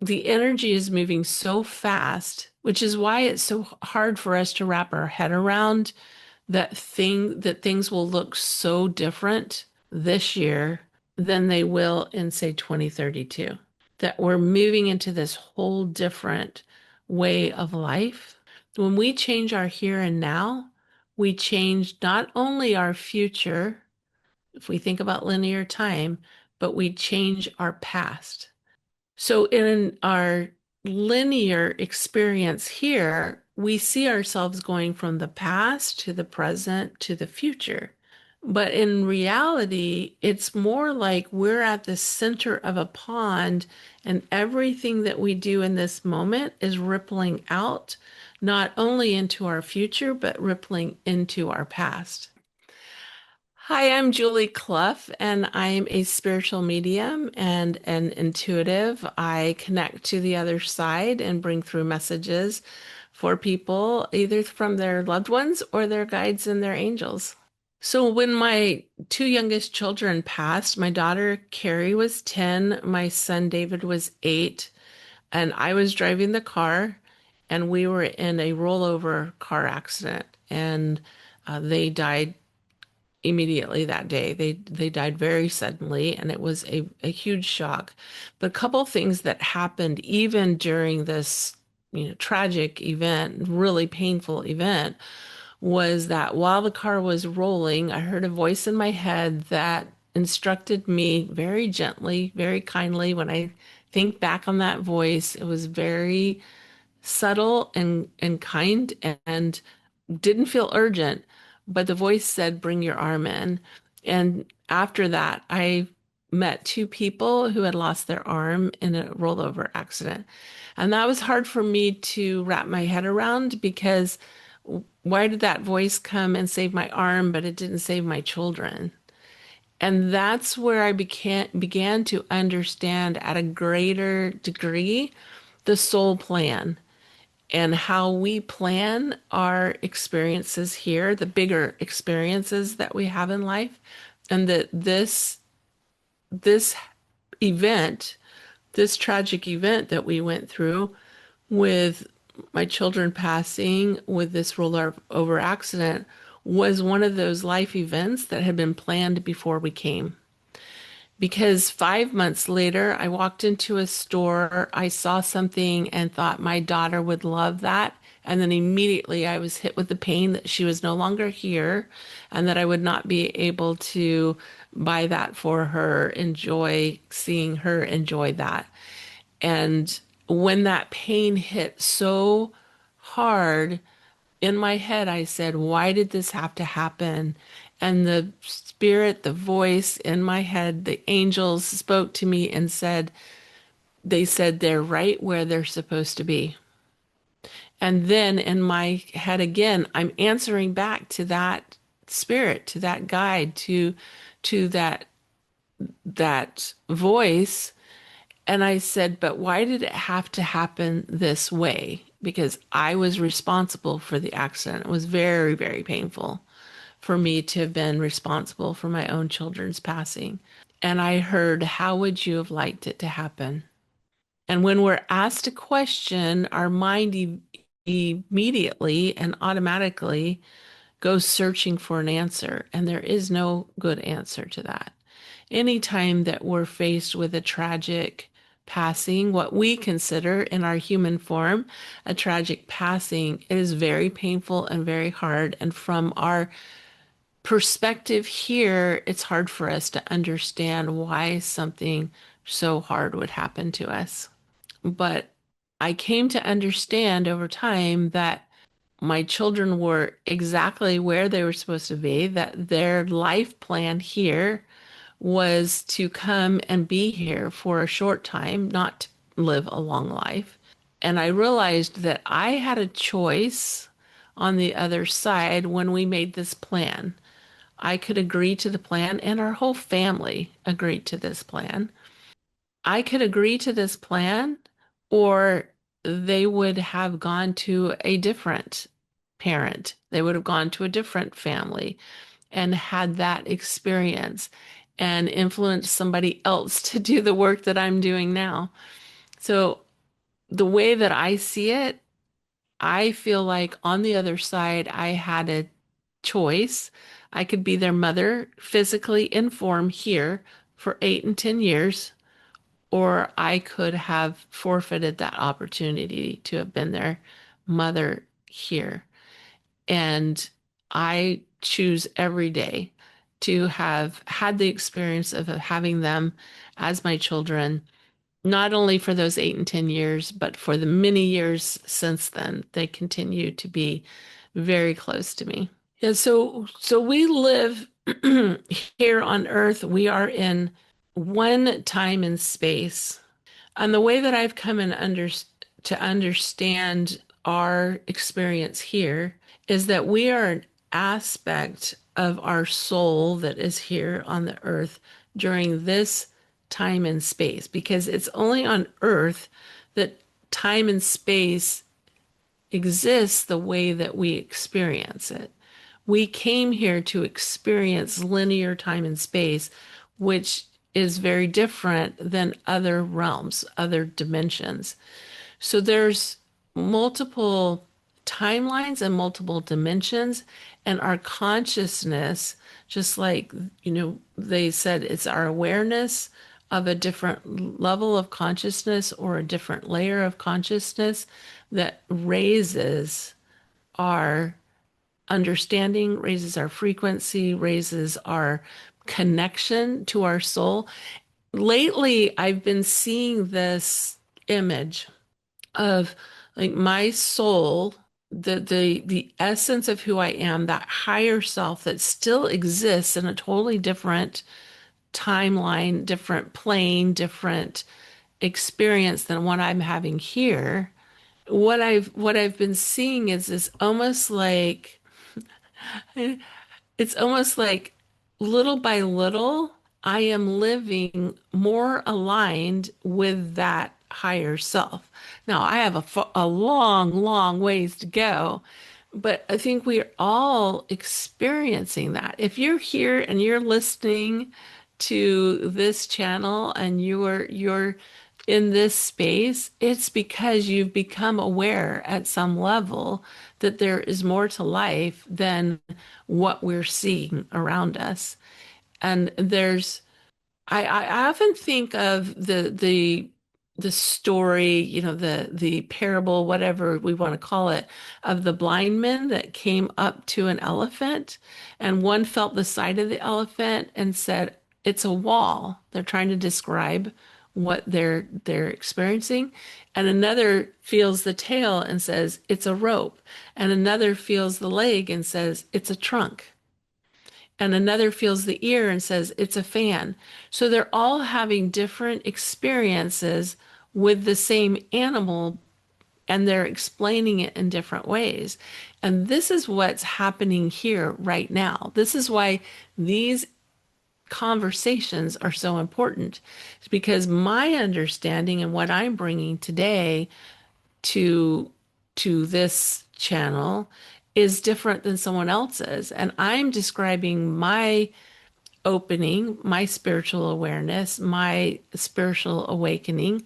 the energy is moving so fast, which is why it's so hard for us to wrap our head around that things will look so different this year than they will in, say, 2032. That we're moving into this whole different way of life. When we change our here and now, we change not only our future, if we think about linear time, but we change our past. So in our linear experience here, we see ourselves going from the past to the present to the future. But in reality, it's more like we're at the center of a pond, and everything that we do in this moment is rippling out, not only into our future, but rippling into our past. Hi, I'm Julie Cluff, and I'm a spiritual medium and an intuitive. I connect to the other side and bring through messages for people, either from their loved ones or their guides and their angels. So, when my two youngest children passed, my daughter Carrie was 10, my son David was 8, and I was driving the car, and we were in a rollover car accident, and they died immediately that day. They died very suddenly, and it was a huge shock. But a couple things that happened even during this, tragic event, really painful event, was that while the car was rolling, I heard a voice in my head that instructed me very gently, very kindly. When I think back on that voice, it was very subtle and kind and didn't feel urgent, but the voice said, "Bring your arm in." And after that, I met two people who had lost their arm in a rollover accident. And that was hard for me to wrap my head around because why did that voice come and save my arm, but it didn't save my children? And that's where I began to understand at a greater degree the soul plan and how we plan our experiences here, the bigger experiences that we have in life, and that this event, this tragic event that we went through with my children passing with this rollover accident was one of those life events that had been planned before we came. Because 5 months later, I walked into a store, I saw something and thought my daughter would love that. And then immediately I was hit with the pain that she was no longer here and that I would not be able to buy that for her, enjoy seeing her enjoy that. And when that pain hit so hard, in my head, I said, why did this have to happen? And the spirit, the voice in my head, the angels spoke to me and they said they're right where they're supposed to be. And then in my head again, I'm answering back to that spirit, to that guide, to that voice. And I said, but why did it have to happen this way? Because I was responsible for the accident. It was very, very painful for me to have been responsible for my own children's passing. And I heard, how would you have liked it to happen? And when we're asked a question, our mind immediately and automatically goes searching for an answer. And there is no good answer to that. Anytime that we're faced with a tragic passing, what we consider in our human form a tragic passing, it is very painful and very hard. And from our perspective here, it's hard for us to understand why something so hard would happen to us. But I came to understand over time that my children were exactly where they were supposed to be, that their life plan here was to come and be here for a short time, not to live a long life. And I realized that I had a choice on the other side when we made this plan. I could agree to the plan, and our whole family agreed to this plan. I could agree to this plan, or they would have gone to a different parent. They would have gone to a different family and had that experience and influenced somebody else to do the work that I'm doing now. So the way that I see it, I feel like on the other side, I had a choice. I could be their mother physically in form here for 8 and 10 years, or I could have forfeited that opportunity to have been their mother here. And I choose every day to have had the experience of having them as my children, not only for those 8 and 10 years, but for the many years since then. They continue to be very close to me. Yeah, so we live here on Earth. We are in one time and space. And the way that I've come in to understand our experience here is that we are an aspect of our soul that is here on the earth during this time and space, because it's only on earth that time and space exists the way that we experience it. We came here to experience linear time and space, which is very different than other realms, other dimensions. So there's multiple timelines and multiple dimensions, and our consciousness, just like, they said it's our awareness of a different level of consciousness or a different layer of consciousness that raises our understanding, raises our frequency, raises our connection to our soul. Lately, I've been seeing this image of like my soul, the essence of who I am, that higher self that still exists in a totally different timeline, different plane, different experience than what I'm having here. What I've been seeing is almost like it's almost like little by little, I am living more aligned with that higher self. Now, I have a long, long ways to go, but I think we're all experiencing that. If you're here and you're listening to this channel and you're in this space, it's because you've become aware at some level that there is more to life than what we're seeing around us. And I often think of the story, the parable, whatever we want to call it, of the blind men that came up to an elephant, and one felt the side of the elephant and said, "It's a wall." They're trying to describe what they're experiencing, and another feels the tail and says, "It's a rope," and another feels the leg and says, "It's a trunk." And another feels the ear and says it's a fan. So they're all having different experiences with the same animal, and they're explaining it in different ways. And this is what's happening here right now. This is why these conversations are so important. It's because my understanding and what I'm bringing today to this channel is different than someone else's, and I'm describing my opening, my spiritual awareness, my spiritual awakening,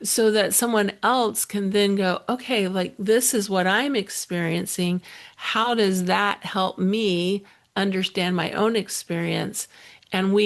so that someone else can then go, okay, like this is what I'm experiencing. How does that help me understand my own experience? And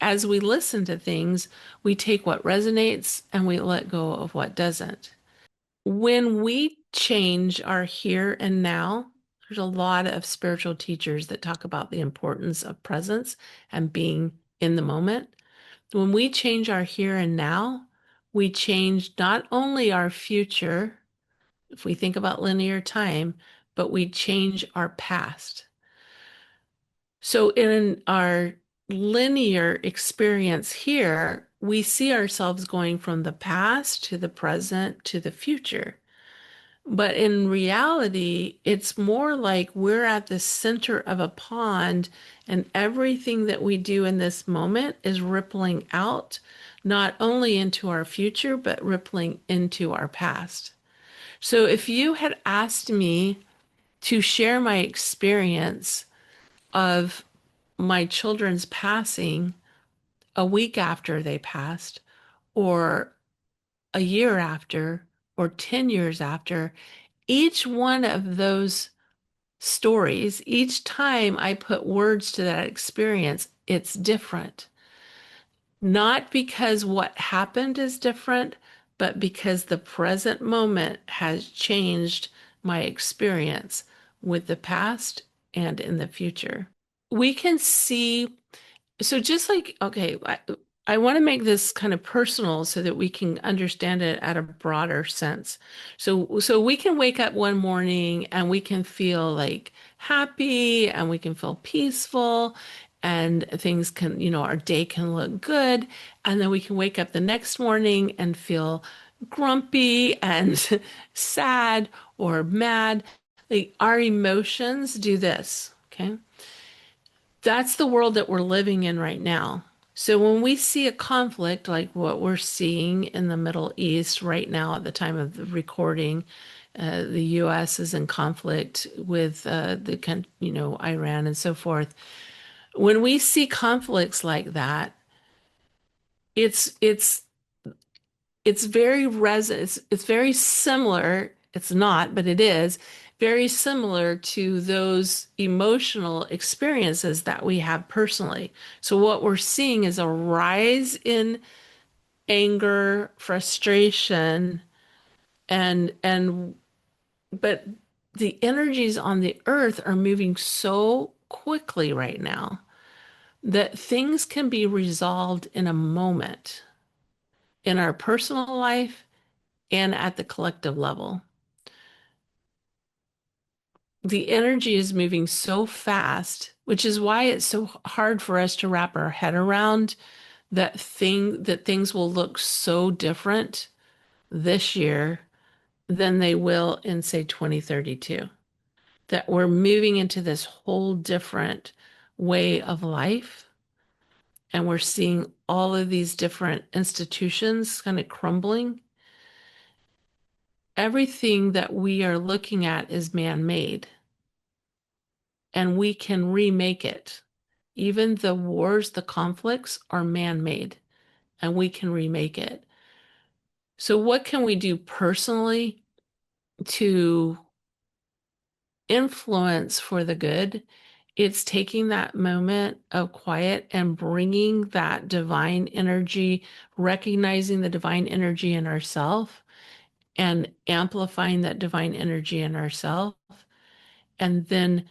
as we listen to things, we take what resonates and we let go of what doesn't. When we change our here and now, there's a lot of spiritual teachers that talk about the importance of presence and being in the moment. When we change our here and now, we change not only our future, if we think about linear time, but we change our past. So in our linear experience here, we see ourselves going from the past to the present to the future. But in reality, it's more like we're at the center of a pond, and everything that we do in this moment is rippling out, not only into our future, but rippling into our past. So if you had asked me to share my experience of my children's passing a week after they passed, or a year after, or 10 years after, each one of those stories, each time I put words to that experience, it's different. Not because what happened is different, but because the present moment has changed my experience with the past and in the future. We can see, so just like, okay, I want to make this kind of personal so that we can understand it at a broader sense. So we can wake up one morning and we can feel like happy and we can feel peaceful and things can, our day can look good. And then we can wake up the next morning and feel grumpy and sad or mad. Like our emotions do this, okay? That's the world that we're living in right now. So when we see a conflict like what we're seeing in the Middle East right now at the time of the recording, the U.S. is in conflict with Iran and so forth. When we see conflicts like that, it's it's very it's very similar. It's not, but it is very similar to those emotional experiences that we have personally. So what we're seeing is a rise in anger, frustration, and but the energies on the earth are moving so quickly right now that things can be resolved in a moment in our personal life and at the collective level. The energy is moving so fast, which is why it's so hard for us to wrap our head around that things will look so different this year than they will in, say, 2032. That we're moving into this whole different way of life, and we're seeing all of these different institutions kind of crumbling. Everything that we are looking at is man-made, and we can remake it. Even the wars, the conflicts are man-made, and we can remake it. So what can we do personally to influence for the good? It's taking that moment of quiet and bringing that divine energy, recognizing the divine energy in ourselves and amplifying that divine energy in ourselves. And then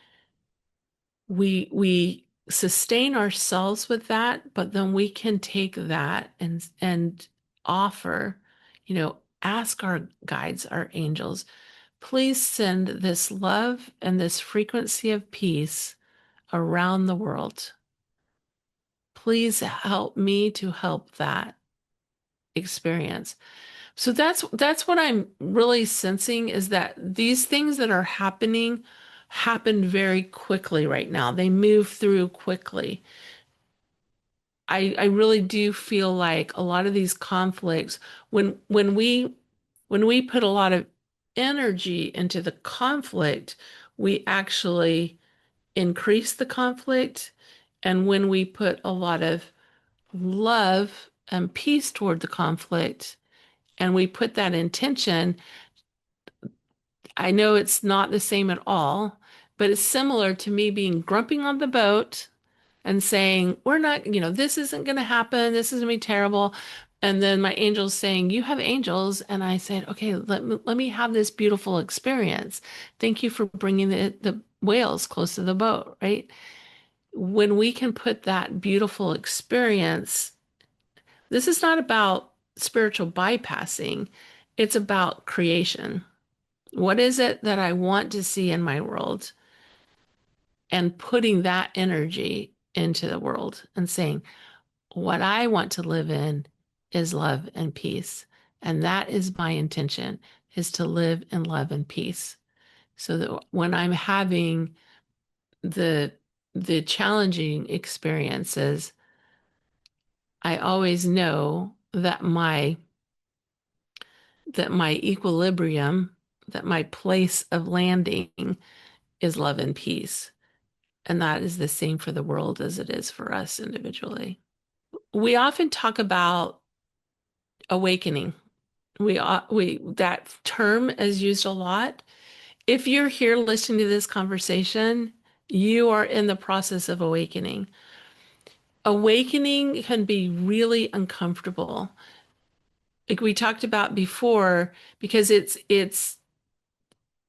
we sustain ourselves with that, but then we can take that and offer, ask our guides, our angels, please send this love and this frequency of peace around the world. Please help me to help that experience. So that's what I'm really sensing is that these things that are happening happen very quickly right now. They move through quickly. I really do feel like a lot of these conflicts, when we put a lot of energy into the conflict, we actually increase the conflict. And when we put a lot of love and peace toward the conflict, and we put that intention, I know it's not the same at all, but it's similar to me being grumpy on the boat and saying, we're not, this isn't going to happen. This is going to be terrible. And then my angels saying, you have angels. And I said, okay, let me have this beautiful experience. Thank you for bringing the whales close to the boat, right? When we can put that beautiful experience, this is not about spiritual bypassing. It's about creation. What is it that I want to see in my world? And putting that energy into the world and saying, what I want to live in is love and peace. And that is my intention, is to live in love and peace. So that when I'm having the the challenging experiences, I always know that my equilibrium, that my place of landing is love and peace. And that is the same for the world as it is for us individually. We often talk about awakening. We that term is used a lot. If you're here listening to this conversation, you are in the process of awakening. Awakening can be really uncomfortable. Like we talked about before, because it's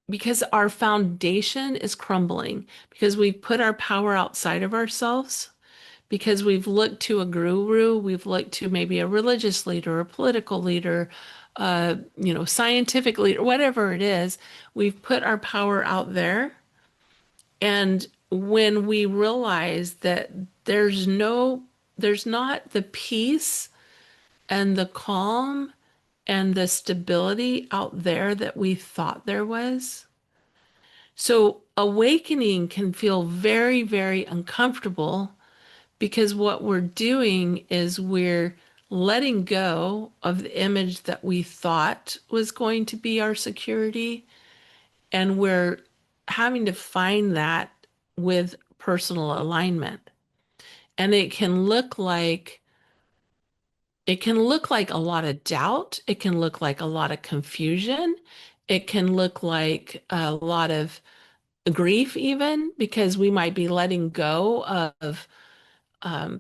because our foundation is crumbling, because we've put our power outside of ourselves, because we've looked to a guru, we've looked to maybe a religious leader, a political leader, scientific leader, whatever it is, we've put our power out there. And when we realize that there's not the peace and the calm and the stability out there that we thought there was. So awakening can feel very, very uncomfortable because what we're doing is we're letting go of the image that we thought was going to be our security, and we're having to find that with personal alignment. And it can look like a lot of doubt. It can look like a lot of confusion. It can look like a lot of grief, even because we might be letting go of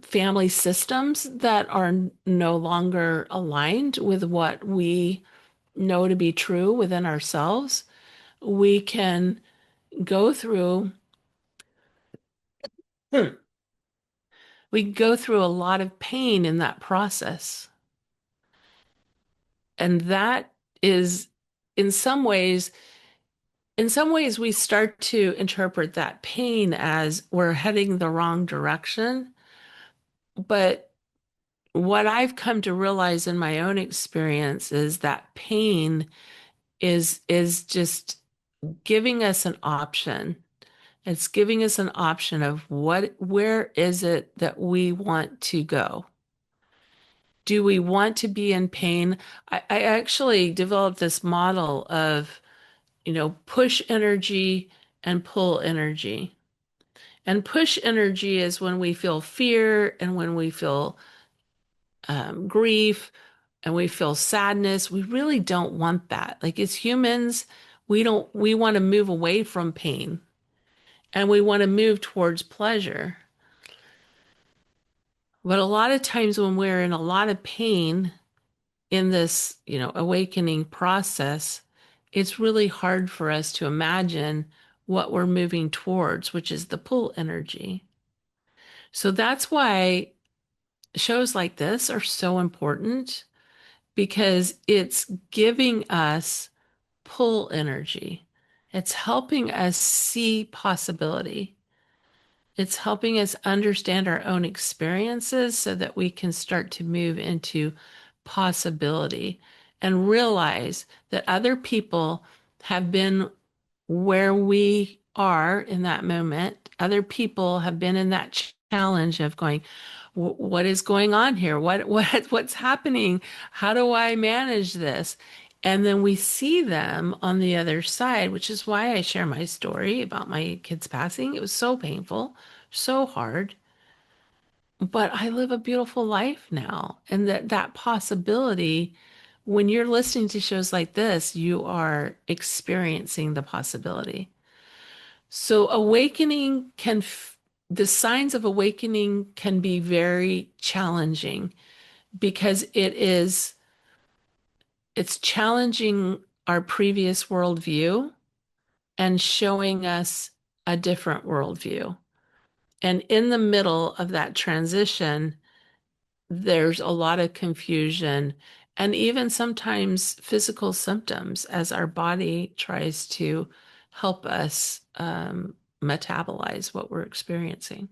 family systems that are no longer aligned with what we know to be true within ourselves. We can go through, we go through a lot of pain in that process. And that is, in some ways, in some ways, we start to interpret that pain as we're heading the wrong direction. But what I've come to realize in my own experience is that pain is just giving us an option. It's giving us an option of where is it that we want to go? Do we want to be in pain? I actually developed this model of, push energy and pull energy. And push energy is when we feel fear and when we feel grief and we feel sadness. We really don't want that. Like as humans, we want to move away from pain and we want to move towards pleasure. But a lot of times when we're in a lot of pain in this, awakening process, it's really hard for us to imagine what we're moving towards, which is the pull energy. So that's why shows like this are so important because it's giving us pull energy. It's helping us see possibility. It's helping us understand our own experiences so that we can start to move into possibility and realize that other people have been where we are in that moment. Other people have been in that challenge of going, what is going on here? What's happening? How do I manage this? And then we see them on the other side, which is why I share my story about my kids passing. It was so painful, so hard, but I live a beautiful life now. And that possibility, when you're listening to shows like this, you are experiencing the possibility. So the signs of awakening can be very challenging because it's challenging our previous worldview and showing us a different worldview. And in the middle of that transition, there's a lot of confusion and even sometimes physical symptoms as our body tries to help us metabolize what we're experiencing.